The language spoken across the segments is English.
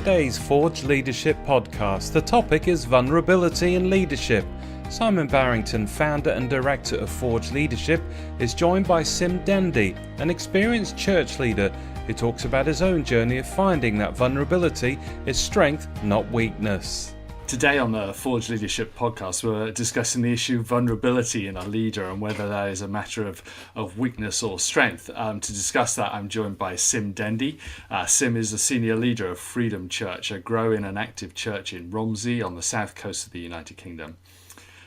today's Forge Leadership podcast. The topic is vulnerability in leadership. Simon Barrington, founder and director of Forge Leadership, is joined by Sim Dendy, an experienced church leader who talks about his own journey of finding that vulnerability is strength, not weakness. Today on the Forge Leadership podcast, we're discussing the issue of vulnerability in a leader and whether that is a matter of weakness or strength. To discuss that, I'm joined by Sim Dendy. Sim is the senior leader of Freedom Church, a growing and active church in Romsey on the south coast of the United Kingdom.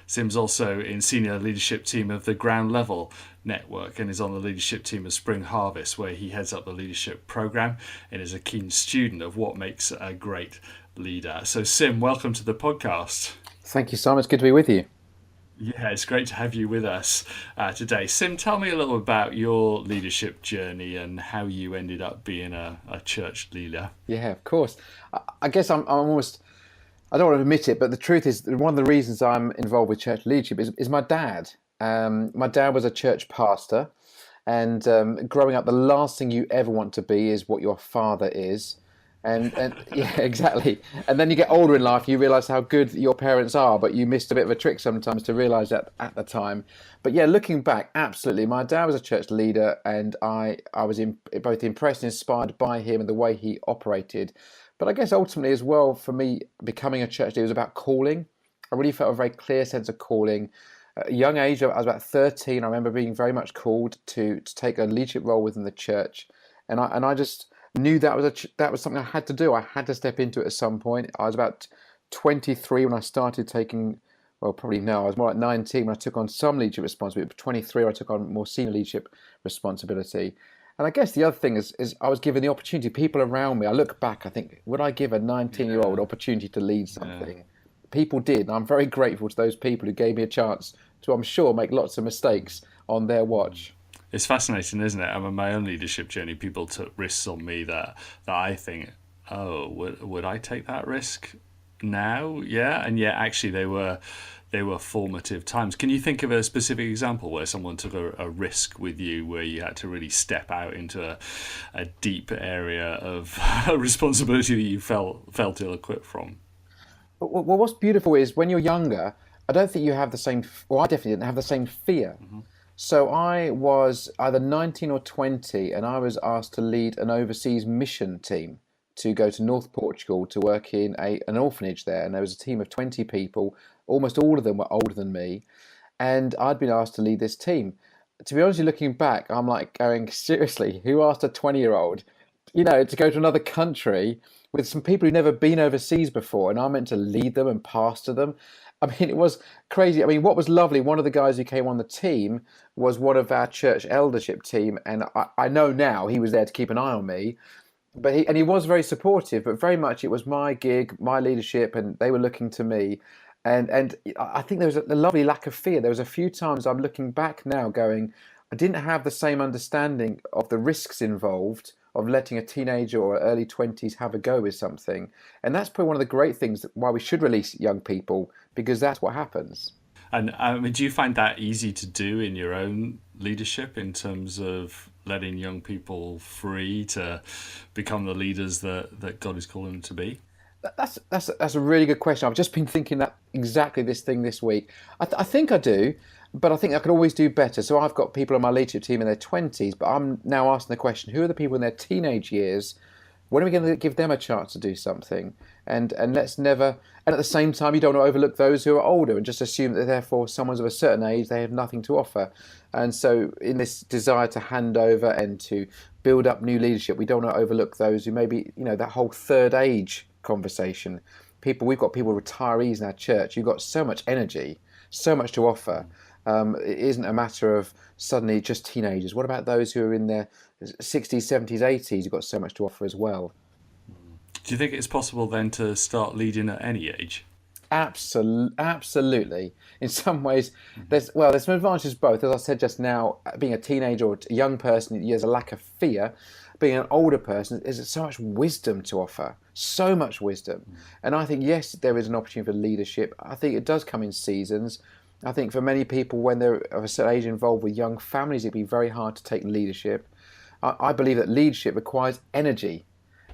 Sim's also in senior leadership team of the Ground Level Network and is on the leadership team of Spring Harvest, where he heads up the leadership program and is a keen student of what makes a great leader. So Sim, welcome to the podcast. Thank you, Simon. It's good to be with you. Yeah, it's great to have you with us today. Sim, tell me a little about your leadership journey and how you ended up being a church leader. Yeah, of course. I guess I'm almost, I don't want to admit it, but the truth is one of the reasons I'm involved with church leadership is my dad. My dad was a church pastor, and growing up, the last thing you ever want to be is what your father is. And yeah, exactly. And then you get older in life, you realise how good your parents are, but you missed a bit of a trick sometimes to realise that at the time. But yeah, looking back, absolutely. My dad was a church leader, and I was both impressed and inspired by him and the way he operated. But I guess ultimately as well, for me, becoming a church leader was about calling. I really felt a very clear sense of calling. At a young age, I was about 13. I remember being very much called to take a leadership role within the church. And I just knew that was something I had to do. I had to step into it at some point. I was about 23 when I started taking, well, probably no, I was more like 19 when I took on some leadership responsibility. But 23, I took on more senior leadership responsibility. And I guess the other thing is I was given the opportunity, people around me, I look back, I think, would I give a 19-year-old opportunity to lead something? Yeah. People did, and I'm very grateful to those people who gave me a chance to, I'm sure, make lots of mistakes on their watch. It's fascinating, isn't it? I mean, my own leadership journey, people took risks on me that I think, oh, would I take that risk now? Yeah, and yet actually they were formative times. Can you think of a specific example where someone took a risk with you, where you had to really step out into a deep area of responsibility that you felt ill-equipped from? Well, what's beautiful is when you're younger, I don't think you have the same, well, I definitely didn't have the same fear. Mm-hmm. So I was either 19 or 20, and I was asked to lead an overseas mission team to go to North Portugal to work in an orphanage there. And there was a team of 20 people. Almost all of them were older than me. And I'd been asked to lead this team. To be honest, looking back, I'm like going, seriously, who asked a 20-year-old, to go to another country with some people who've never been overseas before, and I'm meant to lead them and pastor them? I mean, it was crazy. I mean, what was lovely, one of the guys who came on the team was one of our church eldership team, and I know now he was there to keep an eye on me. But he was very supportive, but very much it was my gig, my leadership, and they were looking to me. And I think there was a lovely lack of fear. There was a few times I'm looking back now going, I didn't have the same understanding of the risks involved of letting a teenager or early 20s have a go with something. And that's probably one of the great things why we should release young people, because that's what happens. And I mean, do you find that easy to do in your own leadership in terms of letting young people free to become the leaders that God is calling them to be? That's a really good question. I've just been thinking that exactly this thing this week. I think I do, but I think I could always do better. So I've got people on my leadership team in their 20s, but I'm now asking the question, who are the people in their teenage years? When are we going to give them a chance to do something? And let's never, and at the same time, you don't want to overlook those who are older and just assume that therefore someone's of a certain age, they have nothing to offer. And so in this desire to hand over and to build up new leadership, we don't want to overlook those who maybe, that whole third age conversation. We've got people, retirees in our church, you've got so much energy, so much to offer. It isn't a matter of suddenly just teenagers. What about those who are in their 60s, 70s, 80s? You've got so much to offer as well. Do you think it's possible then to start leading at any age? Absolutely. In some ways, there's some advantages both. As I said just now, being a teenager or a young person, there's a lack of fear. Being an older person, there's so much wisdom to offer, so much wisdom. And I think, yes, there is an opportunity for leadership. I think it does come in seasons. I think for many people, when they're of a certain age involved with young families, it'd be very hard to take leadership. I believe that leadership requires energy.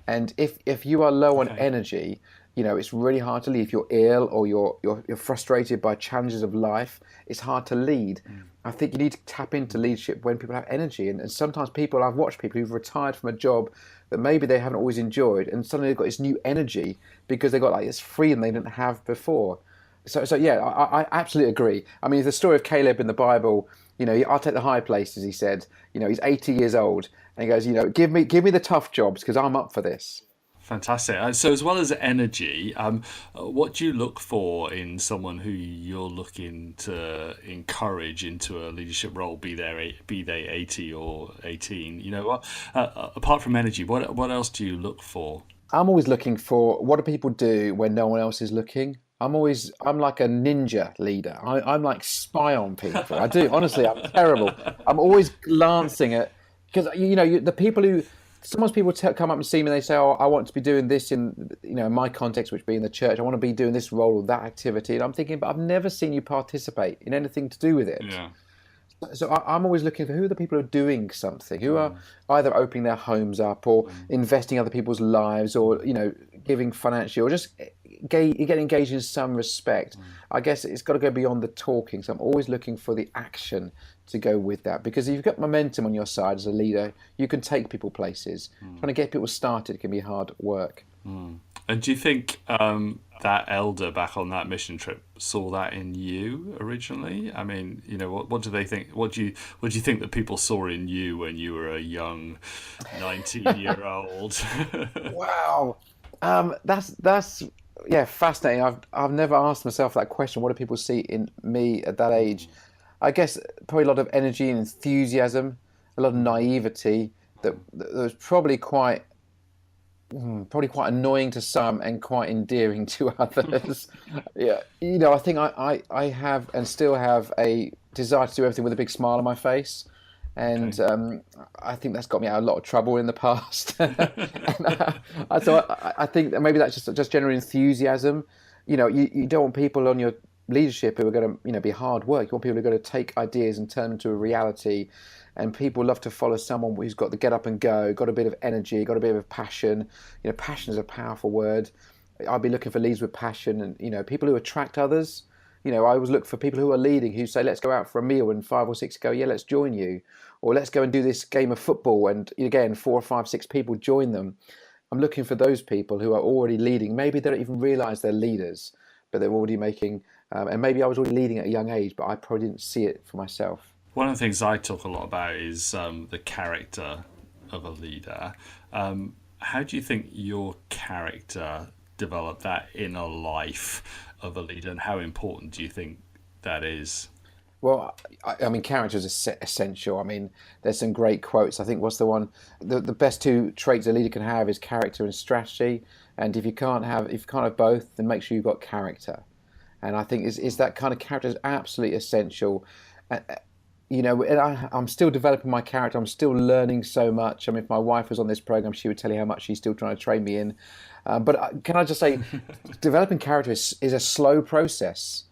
And if you are low on Okay. energy, it's really hard to lead. If you're ill or you're frustrated by challenges of life, it's hard to lead. I think you need to tap into leadership when people have energy. And sometimes I've watched people who've retired from a job that maybe they haven't always enjoyed, and suddenly they've got this new energy because they got like this freedom they didn't have before. So yeah, I absolutely agree. I mean, the story of Caleb in the Bible, I'll take the high places, he said. He's 80 years old, and he goes, give me the tough jobs because I'm up for this. Fantastic. So, as well as energy, what do you look for in someone who you're looking to encourage into a leadership role, be they 80 or 18? What apart from energy, what else do you look for? I'm always looking for, what do people do when no one else is looking? I'm like a ninja leader. I'm like spy on people. I do, honestly, I'm terrible. I'm always glancing at, because, the people who, sometimes people come up and see me and they say, oh, I want to be doing this in, my context, which being the church. I want to be doing this role or that activity. And I'm thinking, but I've never seen you participate in anything to do with it. Yeah. So I'm always looking for who are the people who are doing something, who are either opening their homes up or investing in other people's lives, or giving financially, or just get engaged in some respect. I guess it's got to go beyond the talking. So I'm always looking for the action to go with that, because if you've got momentum on your side as a leader, you can take people places. Trying to get people started can be hard work. And do you think that elder back on that mission trip saw that in you originally? I mean, what do they think? What do you think that people saw in you when you were a young 19-year-old? Wow, that's yeah, fascinating. I've never asked myself that question. What do people see in me at that age? I guess probably a lot of energy and enthusiasm, a lot of naivety that was probably quite annoying to some and quite endearing to others. Yeah, I think I have and still have a desire to do everything with a big smile on my face, and Okay. I think that's got me out of a lot of trouble in the past. So I think that maybe that's just general enthusiasm. You don't want people on your leadership who are going to be hard work. You want people who are going to take ideas and turn them into a reality. And people love to follow someone who's got the get up and go, got a bit of energy, got a bit of passion. Passion is a powerful word. I'd be looking for leaders with passion, and people who attract others. I always look for people who are leading, who say, let's go out for a meal, and 5 or 6 go, yeah, let's join you. Or let's go and do this game of football, and again, 4 or 5, 6 people join them. I'm looking for those people who are already leading. Maybe they don't even realize they're leaders, but they're already making, and maybe I was already leading at a young age, but I probably didn't see it for myself. One of the things I talk a lot about is the character of a leader. How do you think your character developed that inner life of a leader, and how important do you think that is? Well, I mean, character is essential. I mean, there's some great quotes. I think what's the one, the best 2 traits a leader can have is character and strategy. And if you can't have both, then make sure you've got character. And I think is that kind of character is absolutely essential. And I'm still developing my character. I'm still learning so much. I mean, if my wife was on this program, she would tell you how much she's still trying to train me in. But can I just say, developing character is a slow process.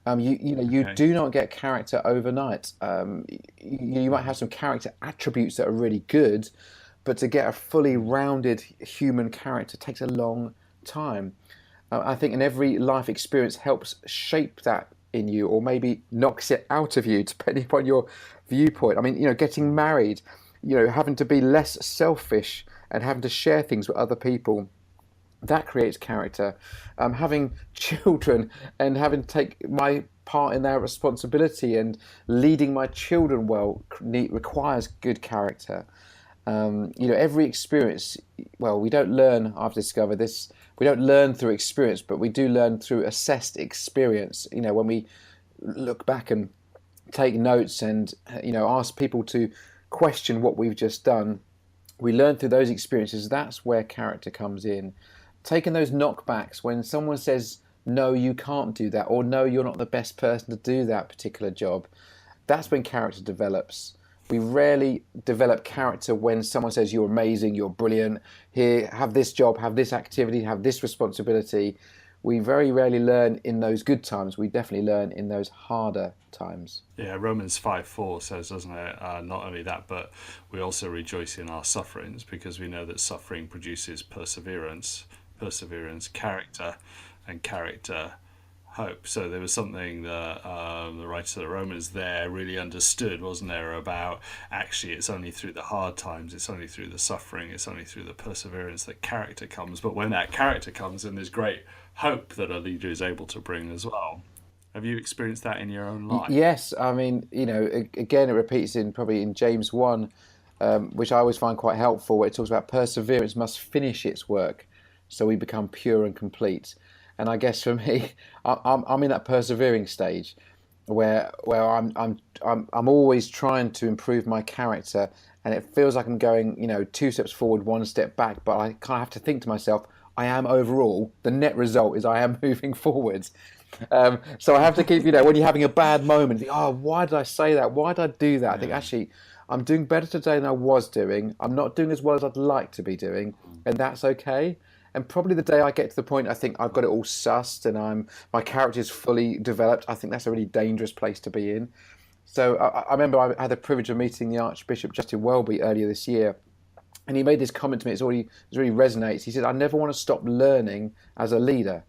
You Okay. do not get character overnight. You might have some character attributes that are really good, but to get a fully rounded human character takes a long time. I think, and every life experience helps shape that in you, or maybe knocks it out of you, depending upon your viewpoint. I mean, getting married, having to be less selfish and having to share things with other people, that creates character. Having children and having to take my part in their responsibility and leading my children well requires good character. Every experience, well, we don't learn, I've discovered this, we don't learn through experience, but we do learn through assessed experience. When we look back and take notes and, ask people to question what we've just done, we learn through those experiences. That's where character comes in. Taking those knockbacks when someone says, no, you can't do that, or no, you're not the best person to do that particular job, that's when character develops. We rarely develop character when someone says, you're amazing, you're brilliant, here, have this job, have this activity, have this responsibility. we very rarely learn in those good times. We definitely learn in those harder times. Yeah, Romans 5:4 says, doesn't it? Not only that, but we also rejoice in our sufferings because we know that suffering produces perseverance, perseverance, character, and character, hope. So there was something that the writer of the Romans there really understood, wasn't there, about actually it's only through the hard times, it's only through the suffering, it's only through the perseverance that character comes. But when that character comes, then there's great hope that a leader is able to bring as well. Have you experienced that in your own life? Yes, I mean, again, it repeats probably in James 1, which I always find quite helpful, where it talks about perseverance must finish its work so we become pure and complete. And I guess for me, I'm in that persevering stage where I'm always trying to improve my character, and it feels like I'm going, 2 steps forward, 1 step back, but I kind of have to think to myself, I am overall, the net result is I am moving forwards. So I have to keep, when you're having a bad moment, think, oh, why did I say that? Why did I do that? I think actually I'm doing better today than I was doing. I'm not doing as well as I'd like to be doing, and that's okay. And probably the day I get to the point I think I've got it all sussed and my character is fully developed, I think that's a really dangerous place to be in. So I remember I had the privilege of meeting the Archbishop Justin Welby earlier this year, and he made this comment to me. It really resonates. He said, "I never want to stop learning as a leader."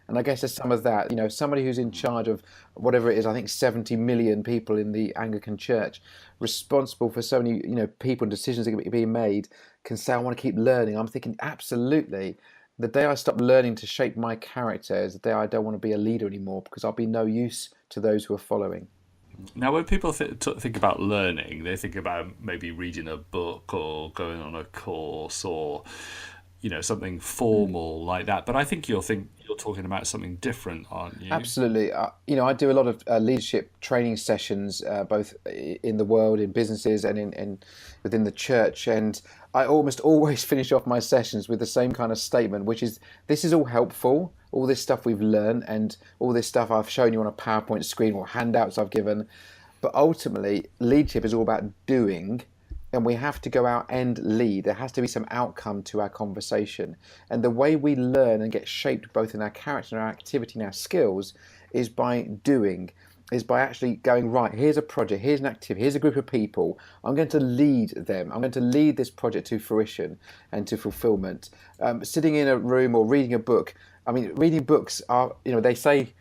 And I guess there's some of that, somebody who's in charge of whatever it is, I think 70 million people in the Anglican Church, responsible for so many, people and decisions that are being made, can say, I want to keep learning. I'm thinking, absolutely. The day I stop learning to shape my character is the day I don't want to be a leader anymore, because I'll be no use to those who are following. Now, when people think about learning, they think about maybe reading a book or going on a course or something formal like that. But I think you're talking about something different, aren't you? Absolutely. I do a lot of leadership training sessions, both in the world, in businesses, and in within the church. And I almost always finish off my sessions with the same kind of statement, which is, this is all helpful, all this stuff we've learned, and all this stuff I've shown you on a PowerPoint screen or handouts I've given. But ultimately, leadership is all about doing. And we have to go out and lead. There has to be some outcome to our conversation. And the way we learn and get shaped both in our character and our activity and our skills is by doing, is by actually going, right, here's a project, here's an activity, here's a group of people. I'm going to lead them. I'm going to lead this project to fruition and to fulfillment. Sitting in a room or reading a book. I mean, reading books are, they say,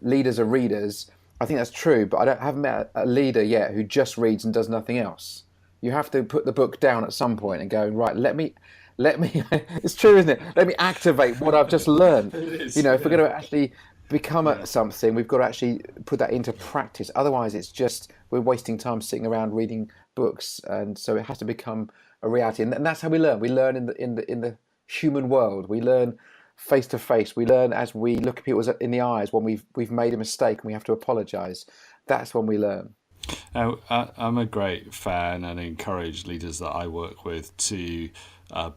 leaders are readers. I think that's true, but I haven't met a leader yet who just reads and does nothing else. You have to put the book down at some point and go, right, let me, it's true, isn't it? Let me activate what I've just learned. If we're going to actually become something, we've got to actually put that into practice. Otherwise, it's just, we're wasting time sitting around reading books. And so it has to become a reality. And that's how we learn. We learn in the human world. We learn face to face. We learn as we look at people in the eyes when we've made a mistake and we have to apologize. That's when we learn. I'm a great fan and encourage leaders that I work with to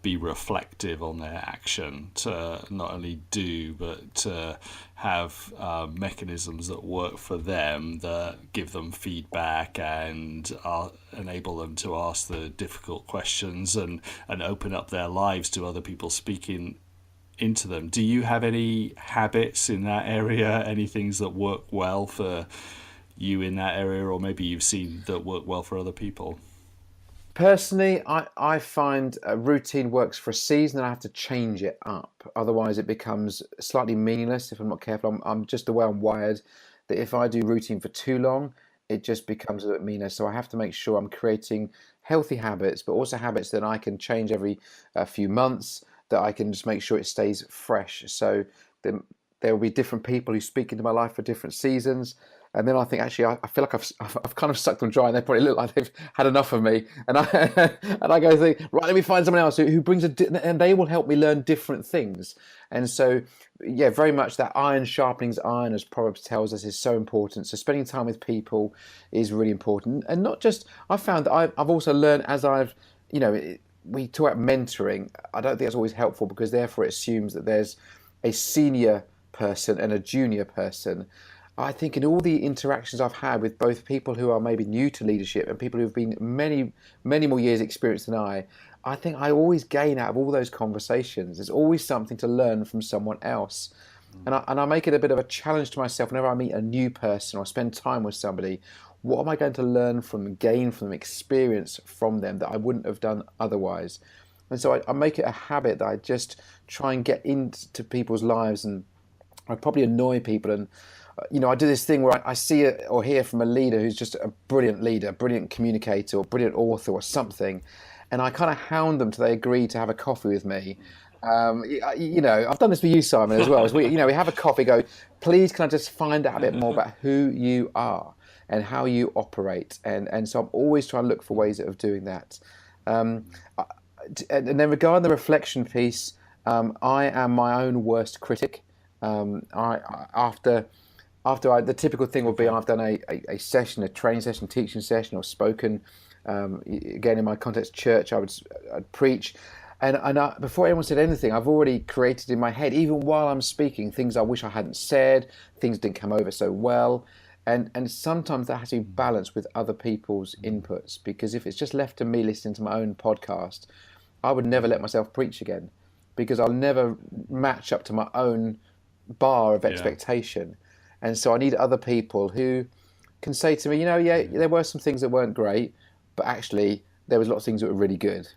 be reflective on their action, to not only do, but to have mechanisms that work for them, that give them feedback and enable them to ask the difficult questions and open up their lives to other people speaking into them. Do you have any habits in that area, any things that work well for you in that area, or maybe you've seen that work well for other people? Personally, I find a routine works for a season and I have to change it up. Otherwise, it becomes slightly meaningless if I'm not careful. I'm just the way I'm wired, that if I do routine for too long, it just becomes a bit meaningless. So I have to make sure I'm creating healthy habits, but also habits that I can change every few months, that I can just make sure it stays fresh. So there will be different people who speak into my life for different seasons. And then I think, actually, I feel like I've kind of sucked them dry, and they probably look like they've had enough of me. And I go think, right, let me find someone else who brings and they will help me learn different things. And so, yeah, very much that iron sharpenings iron, as Proverbs tells us, is so important. So spending time with people is really important. And not just, I found that I've also learned as I've, we talk about mentoring. I don't think that's always helpful, because therefore it assumes that there's a senior person and a junior person. I think in all the interactions I've had with both people who are maybe new to leadership and people who've been many, many more years experience than I think I always gain out of all those conversations. There's always something to learn from someone else. And I make it a bit of a challenge to myself whenever I meet a new person or spend time with somebody. What am I going to learn from them, gain from them, experience from them that I wouldn't have done otherwise? And so I make it a habit that I just try and get into people's lives, and I probably annoy people. And I do this thing where I see it or hear from a leader who's just a brilliant leader, a brilliant communicator, or brilliant author, or something, and I kind of hound them till they agree to have a coffee with me. I've done this with you, Simon, as well. As we have a coffee. Go, please, can I just find out a bit more about who you are and how you operate? And so I'm always trying to look for ways of doing that. And then regarding the reflection piece, I am my own worst critic. After the typical thing would be I've done a session, a training session, teaching session, or spoken. Again, in my context, church, I'd preach. And before anyone said anything, I've already created in my head, even while I'm speaking, things I wish I hadn't said, things didn't come over so well. And sometimes that has to be balanced with other people's inputs, because if it's just left to me listening to my own podcast, I would never let myself preach again, because I'll never match up to my own bar of expectation. And so I need other people who can say to me, there were some things that weren't great, but actually there was lots of things that were really good.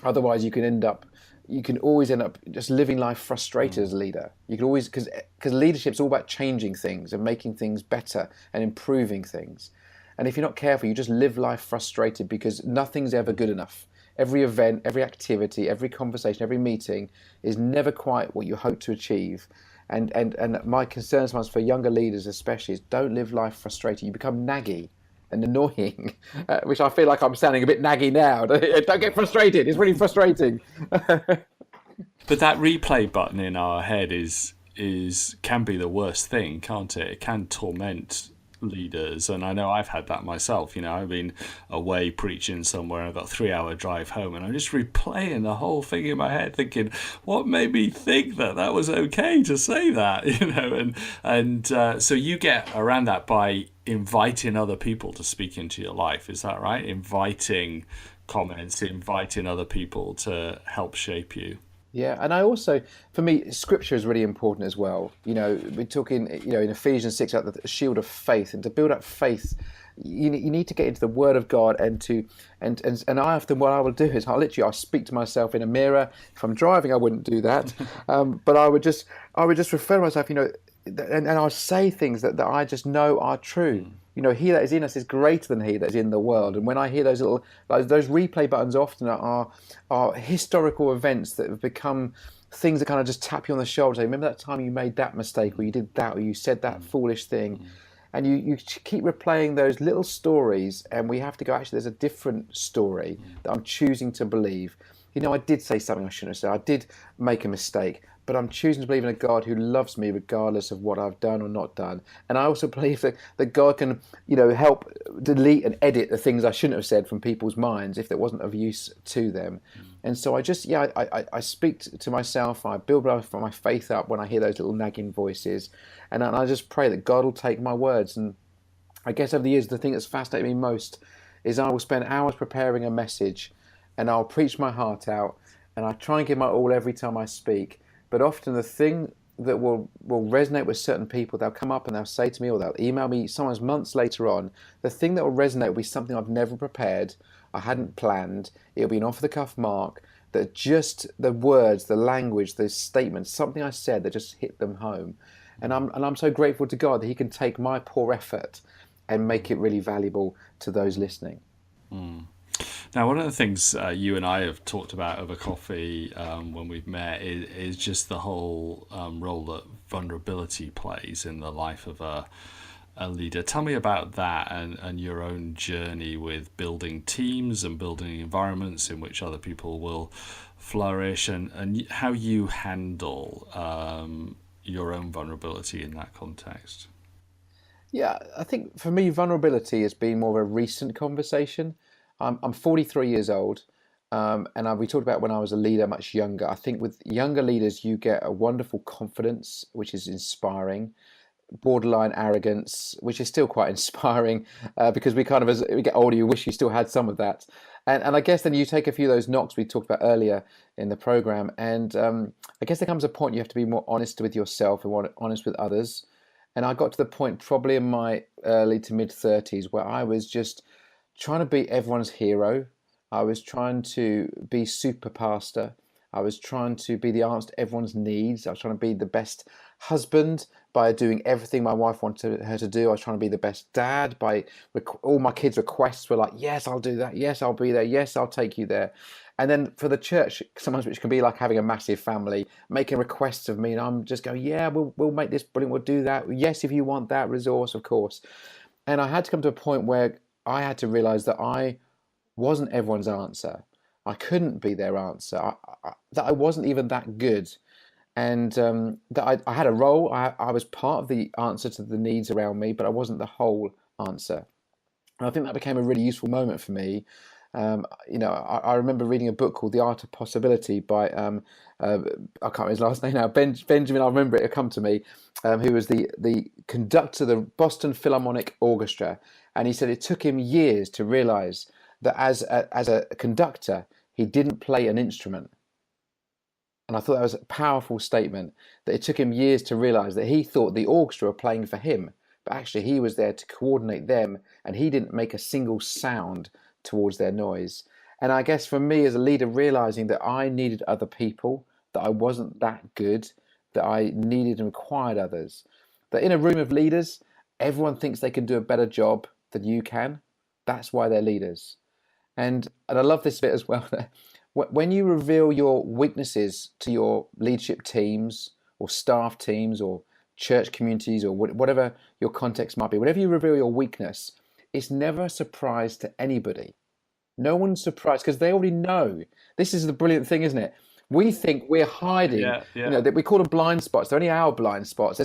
Otherwise, you can always end up just living life frustrated as a leader. You can always, because leadership's all about changing things and making things better and improving things. And if you're not careful, you just live life frustrated because nothing's ever good enough. Every event, every activity, every conversation, every meeting is never quite what you hope to achieve. And my concern sometimes for younger leaders especially is don't live life frustrated. You become naggy and annoying, which I feel like I'm sounding a bit naggy now. Don't get frustrated. It's really frustrating. But that replay button in our head can be the worst thing, can't it? It can torment leaders, and I know I've had that myself. I've been away preaching somewhere, I've got a 3-hour drive home, and I'm just replaying the whole thing in my head, thinking, what made me think that was okay to say that? And so you get around that by inviting other people to speak into your life. Is that right? Inviting comments, inviting other people to help shape you. Yeah, and I also, for me, scripture is really important as well. We're talking, in Ephesians 6, about the shield of faith, and to build up faith, you need to get into the Word of God, and I often, what I will do is I'll speak to myself in a mirror. If I'm driving, I wouldn't do that, but I would just refer to myself, and I'll say things that I just know are true. He that is in us is greater than he that is in the world. And when I hear those those replay buttons, often are historical events that have become things that kind of just tap you on the shoulder. Say, remember that time you made that mistake, or you did that, or you said that foolish thing. And you keep replaying those little stories, and we have to go, actually, there's a different story that I'm choosing to believe. I did say something I shouldn't have said. I did make a mistake. But I'm choosing to believe in a God who loves me regardless of what I've done or not done. And I also believe that God can, help delete and edit the things I shouldn't have said from people's minds if it wasn't of use to them. And so I speak to myself, I build my faith up when I hear those little nagging voices. And I just pray that God will take my words. And I guess over the years, the thing that's fascinated me most is I will spend hours preparing a message, and I'll preach my heart out, and I try and give my all every time I speak. But often the thing that will resonate with certain people, they'll come up and they'll say to me, or they'll email me sometimes months later on, the thing that will resonate will be something I've never prepared, I hadn't planned, it'll be an off-the-cuff mark, that just the words, the language, the statements, something I said that just hit them home. And I'm so grateful to God that he can take my poor effort and make it really valuable to those listening. Now, one of the things you and I have talked about over coffee when we've met is just the whole role that vulnerability plays in the life of a leader. Tell me about that and your own journey with building teams and building environments in which other people will flourish, and how you handle your own vulnerability in that context. Yeah, I think for me, vulnerability has been more of a recent conversation. I'm 43 years old, and we talked about when I was a leader much younger. I think with younger leaders, you get a wonderful confidence, which is inspiring. borderline arrogance, which is still quite inspiring, because we kind of, as we get older, you wish you still had some of that. And I guess then you take a few of those knocks we talked about earlier in the program, and I guess there comes a point you have to be more honest with yourself and more honest with others. And I got to the point probably in my early to mid 30s where I was just trying to be everyone's hero. I was trying to be super pastor. I was trying to be the answer to everyone's needs. I was trying to be the best husband by doing everything my wife wanted her to do. I was trying to be the best dad by all my kids' requests were like, yes, I'll do that. Yes, I'll be there. Yes, I'll take you there. And then for the church, sometimes which can be like having a massive family, making requests of me, and I'm just going, yeah, we'll make this brilliant. We'll do that. Yes, if you want that resource, of course. And I had to come to a point where I had to realize that I wasn't everyone's answer. I couldn't be their answer. That I wasn't even that good, and that I had a role. I was part of the answer to the needs around me, but I wasn't the whole answer. And I think that became a really useful moment for me. I remember reading a book called The Art of Possibility by I can't remember his last name now. Benjamin. I remember it. It'll come to me. Who was the conductor of the Boston Philharmonic Orchestra, and he said it took him years to realize that as a conductor, he didn't play an instrument. And I thought that was a powerful statement, that it took him years to realize that he thought the orchestra were playing for him, but actually he was there to coordinate them, and he didn't make a single sound towards their noise. And I guess for me as a leader, realizing that I needed other people, that I wasn't that good, that I needed and required others, that in a room of leaders, everyone thinks they can do a better job than you can. That's why they're leaders. And I love this bit as well. When you reveal your weaknesses to your leadership teams or staff teams or church communities or whatever your context might be, whenever you reveal your weakness, it's never a surprise to anybody. No one's surprised because they already know. This is the brilliant thing, isn't it? We think we're hiding, that we call them blind spots. They're only our blind spots.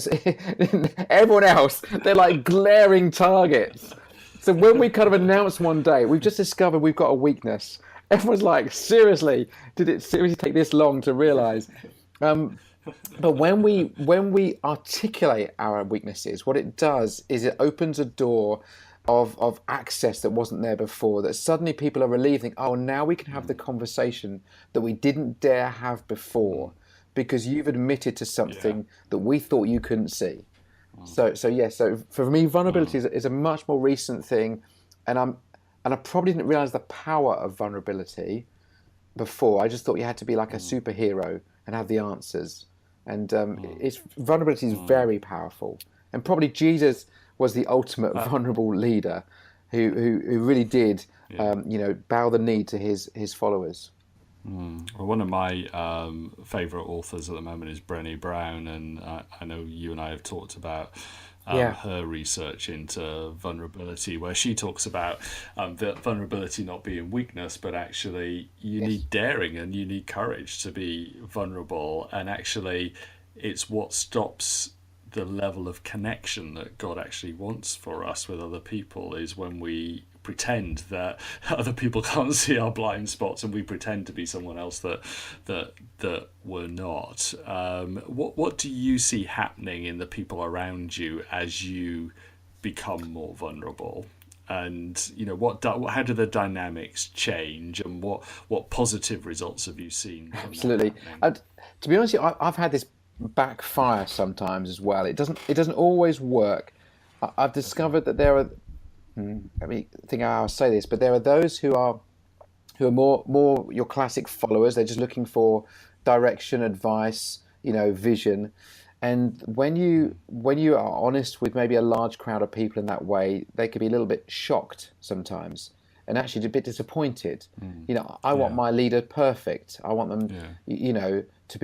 Everyone else, they're like glaring targets. So when we kind of announce one day, we've just discovered we've got a weakness. Everyone's like, seriously, did it seriously take this long to realize? But when we articulate our weaknesses, what it does is it opens a door of access that wasn't there before, that suddenly people are relieved, think, oh, now we can have the conversation that we didn't dare have before because you've admitted to something that we thought you couldn't see. So for me, vulnerability is a much more recent thing, and I probably didn't realize the power of vulnerability before. I just thought you had to be like a superhero and have the answers. And vulnerability is very powerful. And probably Jesus was the ultimate vulnerable leader who really did, bow the knee to his followers. Well, one of my favourite authors at the moment is Brené Brown, and I know you and I have talked about her research into vulnerability, where she talks about that vulnerability not being weakness, but actually you need daring and you need courage to be vulnerable, and actually it's what stops the level of connection that God actually wants for us with other people is when we pretend that other people can't see our blind spots and we pretend to be someone else that we're not. What do you see happening in the people around you as you become more vulnerable? And how do the dynamics change, and what positive results have you seen from Absolutely. To be honest, I've had this backfire sometimes as well. It doesn't always work. I've discovered that there are, let me think how I'll say this, but there are those who are more your classic followers. They're just looking for direction, advice, vision. And when you are honest with maybe a large crowd of people in that way, they could be a little bit shocked sometimes, and actually a bit disappointed. I want my leader perfect. I want them, to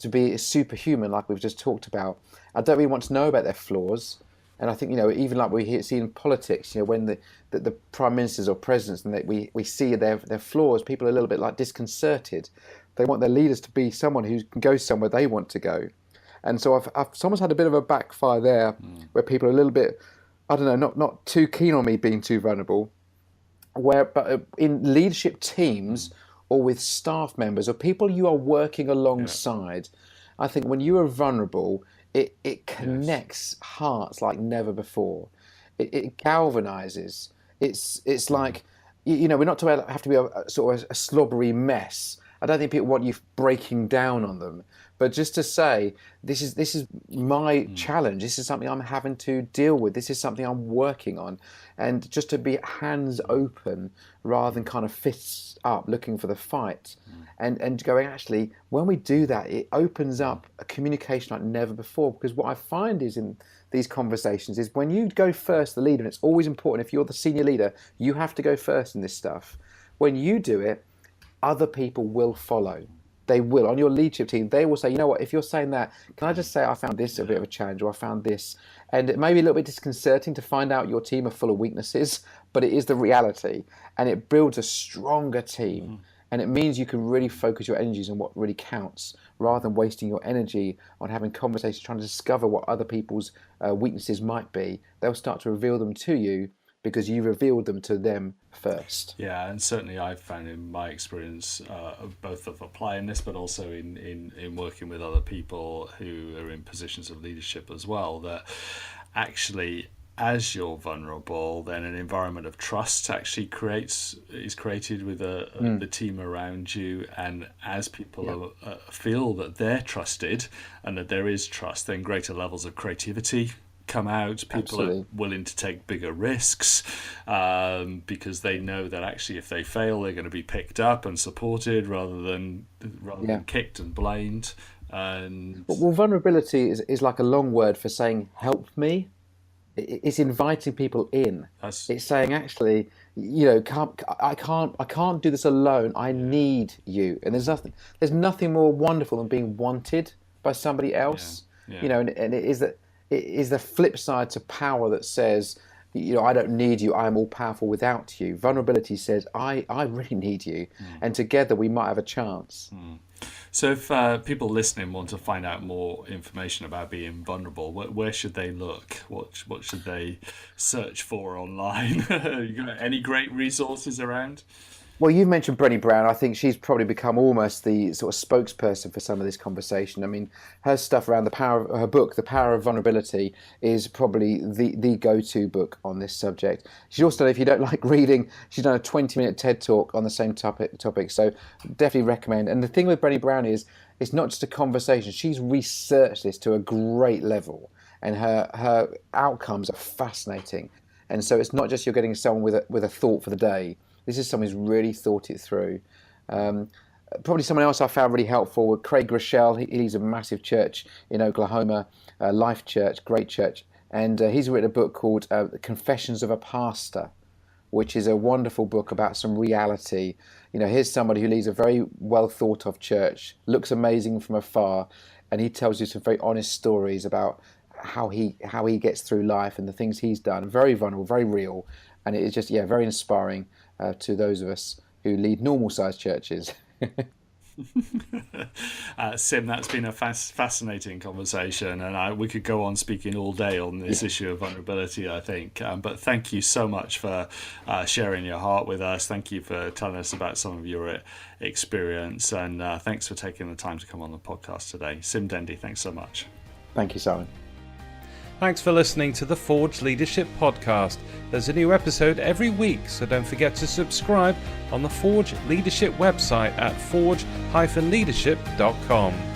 be superhuman, like we've just talked about. I don't really want to know about their flaws. And I think, even like we see in politics, when the prime ministers or presidents, and we see their flaws, people are a little bit like disconcerted. They want their leaders to be someone who can go somewhere they want to go. And so I've almost had a bit of a backfire there, where people are a little bit, I don't know, not too keen on me being too vulnerable. But in leadership teams or with staff members or people you are working alongside, I think when you are vulnerable, it connects hearts like never before. It galvanizes. It's like, we're not to have to be a sort of a slobbery mess. I don't think people want you breaking down on them, but just to say, this is my challenge. This is something I'm having to deal with. This is something I'm working on, and just to be hands open rather than kind of fists up looking for the fight, and going, actually, when we do that, it opens up a communication like never before. Because what I find is in these conversations is when you go first, the leader, and it's always important, if you're the senior leader, you have to go first in this stuff. When you do it, other people will follow. They will. On your leadership team, they will say, you know what, if you're saying that, can I just say I found this a bit of a challenge, or I found this. And it may be a little bit disconcerting to find out your team are full of weaknesses, but it is the reality. And it builds a stronger team. And it means you can really focus your energies on what really counts, rather than wasting your energy on having conversations, trying to discover what other people's weaknesses might be. They'll start to reveal them to you because you revealed them to them first. Yeah, and certainly I've found in my experience, both of applying this, but also in working with other people who are in positions of leadership as well, that actually, as you're vulnerable, then an environment of trust actually is created with the team around you. And as people feel that they're trusted and that there is trust, then greater levels of creativity come out. People are willing to take bigger risks because they know that actually if they fail, they're going to be picked up and supported rather than kicked and blamed. And well, vulnerability is like a long word for saying help me. It's inviting people in. It's saying, actually, I can't do this alone. I need you. And there's nothing more wonderful than being wanted by somebody else. And it is the flip side to power that says, I don't need you. I am all powerful without you. Vulnerability says, I really need you, and together we might have a chance. So if people listening want to find out more information about being vulnerable, where should they look? What should they search for online? You got any great resources around? Well, you mentioned Brené Brown. I think she's probably become almost the sort of spokesperson for some of this conversation. I mean, her stuff around her book, The Power of Vulnerability, is probably the go-to book on this subject. She's also, if you don't like reading, she's done a 20-minute TED Talk on the same topic. So definitely recommend. And the thing with Brené Brown is, it's not just a conversation. She's researched this to a great level, and her outcomes are fascinating. And so it's not just you're getting someone with a thought for the day. This is someone who's really thought it through. Probably someone else I found really helpful, Craig Groeschel. He leads a massive church in Oklahoma, Life Church, great church. And he's written a book called Confessions of a Pastor, which is a wonderful book about some reality. Here's somebody who leads a very well thought of church, looks amazing from afar, and he tells you some very honest stories about how he gets through life and the things he's done. Very vulnerable, very real. And it is just, very inspiring to those of us who lead normal-sized churches. Sim, that's been a fascinating conversation, and we could go on speaking all day on this issue of vulnerability, I think. But thank you so much for sharing your heart with us. Thank you for telling us about some of your experience, and thanks for taking the time to come on the podcast today. Sim Dendy, thanks so much. Thank you, Simon. Thanks for listening to the Forge Leadership Podcast. There's a new episode every week, so don't forget to subscribe on the Forge Leadership website at forge-leadership.com.